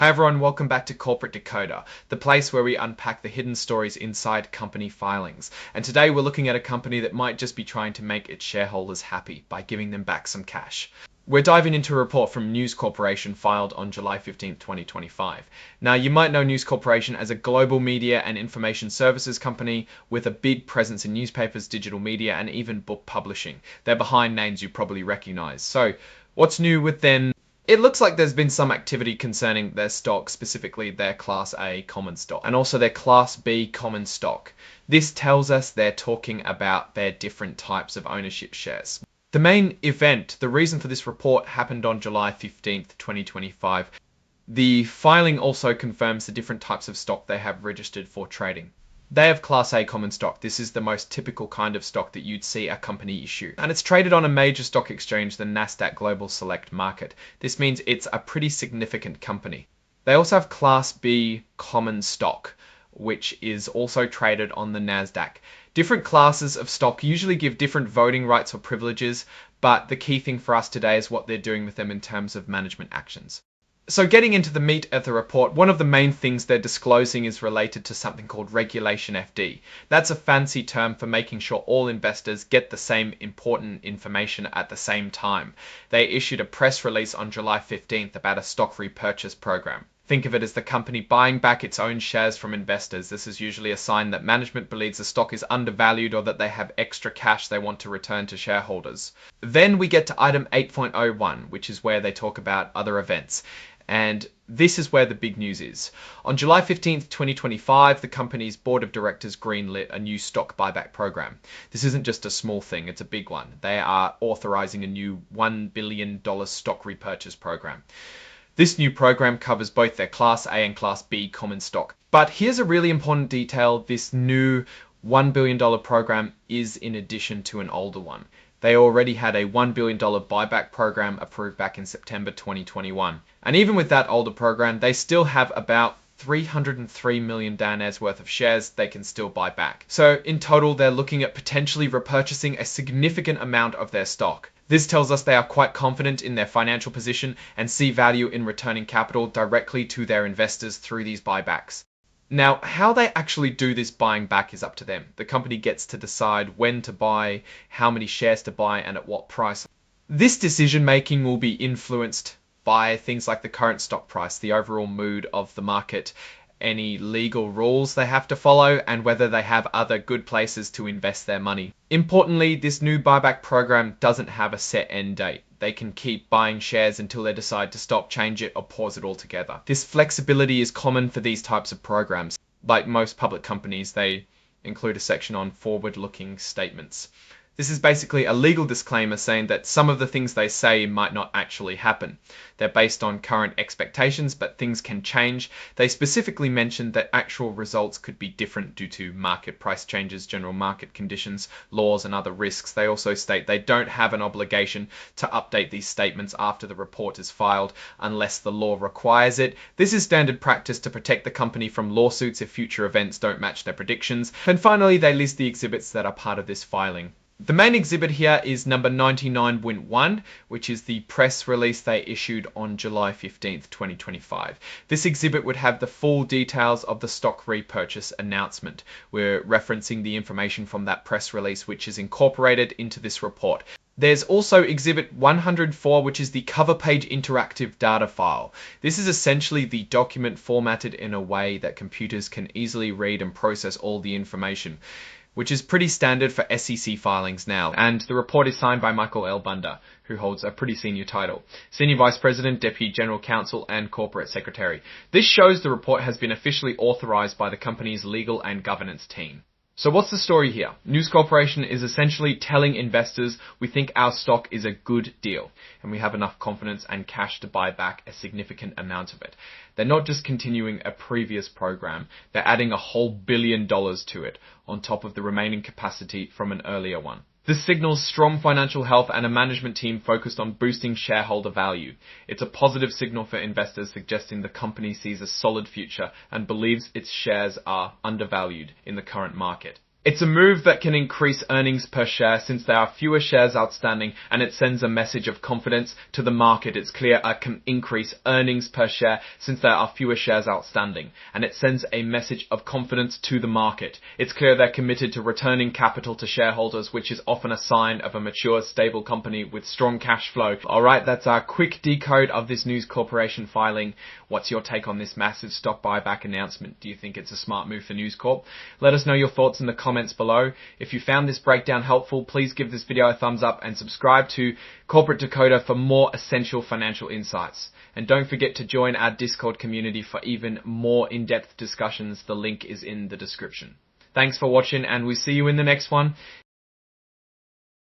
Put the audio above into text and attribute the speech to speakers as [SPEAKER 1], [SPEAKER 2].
[SPEAKER 1] Hi everyone, welcome back to Corporate Decoder, the place where we unpack the hidden stories inside company filings. And today we're looking at a company that might just be trying to make its shareholders happy by giving them back some cash. We're diving into a report from News Corporation filed on July 15, 2025. Now, you might know News Corporation as a global media and information services company with a big presence in newspapers, digital media, and even book publishing. They're behind names you probably recognize. So, what's new with them? It looks like there's been some activity concerning their stock, specifically their Class A common stock, and also their Class B common stock. This tells us they're talking about their different types of ownership shares. The main event, the reason for this report, happened on July 15th, 2025. The filing also confirms the different types of stock they have registered for trading. They have Class A common stock. This is the most typical kind of stock that you'd see a company issue. And it's traded on a major stock exchange, the Nasdaq Global Select Market. This means it's a pretty significant company. They also have Class B common stock, which is also traded on the Nasdaq. Different classes of stock usually give different voting rights or privileges, but the key thing for us today is what they're doing with them in terms of management actions. So getting into the meat of the report, one of the main things they're disclosing is related to something called Regulation FD. That's a fancy term for making sure all investors get the same important information at the same time. They issued a press release on July 15th about a stock repurchase program. Think of it as the company buying back its own shares from investors. This is usually a sign that management believes the stock is undervalued or that they have extra cash they want to return to shareholders. Then we get to item 8.01, which is where they talk about other events. And this is where the big news is. On July 15th, 2025, the company's board of directors greenlit a new stock buyback program. This isn't just a small thing, it's a big one. They are authorizing a new $1 billion stock repurchase program. This new program covers both their Class A and Class B common stock. But here's a really important detail. This new $1 billion program is in addition to an older one. They already had a $1 billion buyback program approved back in September 2021. And even with that older program, they still have about 303 million DANs worth of shares they can still buy back. So in total, they're looking at potentially repurchasing a significant amount of their stock. This tells us they are quite confident in their financial position and see value in returning capital directly to their investors through these buybacks. Now, how they actually do this buying back is up to them. The company gets to decide when to buy, how many shares to buy, and at what price. This decision making will be influenced by things like the current stock price, the overall mood of the market, any legal rules they have to follow, and whether they have other good places to invest their money. Importantly, this new buyback program doesn't have a set end date. They can keep buying shares until they decide to stop, change it, or pause it altogether. This flexibility is common for these types of programs. Like most public companies, they include a section on forward-looking statements. This is basically a legal disclaimer saying that some of the things they say might not actually happen. They're based on current expectations, but things can change. They specifically mentioned that actual results could be different due to market price changes, general market conditions, laws, and other risks. They also state they don't have an obligation to update these statements after the report is filed unless the law requires it. This is standard practice to protect the company from lawsuits if future events don't match their predictions. And finally, they list the exhibits that are part of this filing. The main exhibit here is number 99.1, which is the press release they issued on July 15th, 2025. This exhibit would have the full details of the stock repurchase announcement. We're referencing the information from that press release, which is incorporated into this report. There's also exhibit 104, which is the cover page interactive data file. This is essentially the document formatted in a way that computers can easily read and process all the information, which is pretty standard for SEC filings now. And the report is signed by Michael L. Bunda, who holds a pretty senior title, Senior Vice President, Deputy General Counsel, and Corporate Secretary. This shows the report has been officially authorized by the company's legal and governance team. So what's the story here? News Corporation is essentially telling investors we think our stock is a good deal and we have enough confidence and cash to buy back a significant amount of it. They're not just continuing a previous program, they're adding a whole $1 billion to it on top of the remaining capacity from an earlier one. This signals strong financial health and a management team focused on boosting shareholder value. It's a positive signal for investors, suggesting the company sees a solid future and believes its shares are undervalued in the current market. It's a move that can increase earnings per share since there are fewer shares outstanding, and it sends a message of confidence to the market. It's clear it can increase earnings per share since there are fewer shares outstanding, and it sends a message of confidence to the market. It's clear they're committed to returning capital to shareholders, which is often a sign of a mature, stable company with strong cash flow. Alright, that's our quick decode of this News Corporation filing. What's your take on this massive stock buyback announcement? Do you think it's a smart move for News Corp? Let us know your thoughts in the comments below. If you found this breakdown helpful, please give this video a thumbs up and subscribe to Corporate Decoder for more essential financial insights. And don't forget to join our Discord community for even more in-depth discussions. The link is in the description. Thanks for watching, and we'll see you in the next one.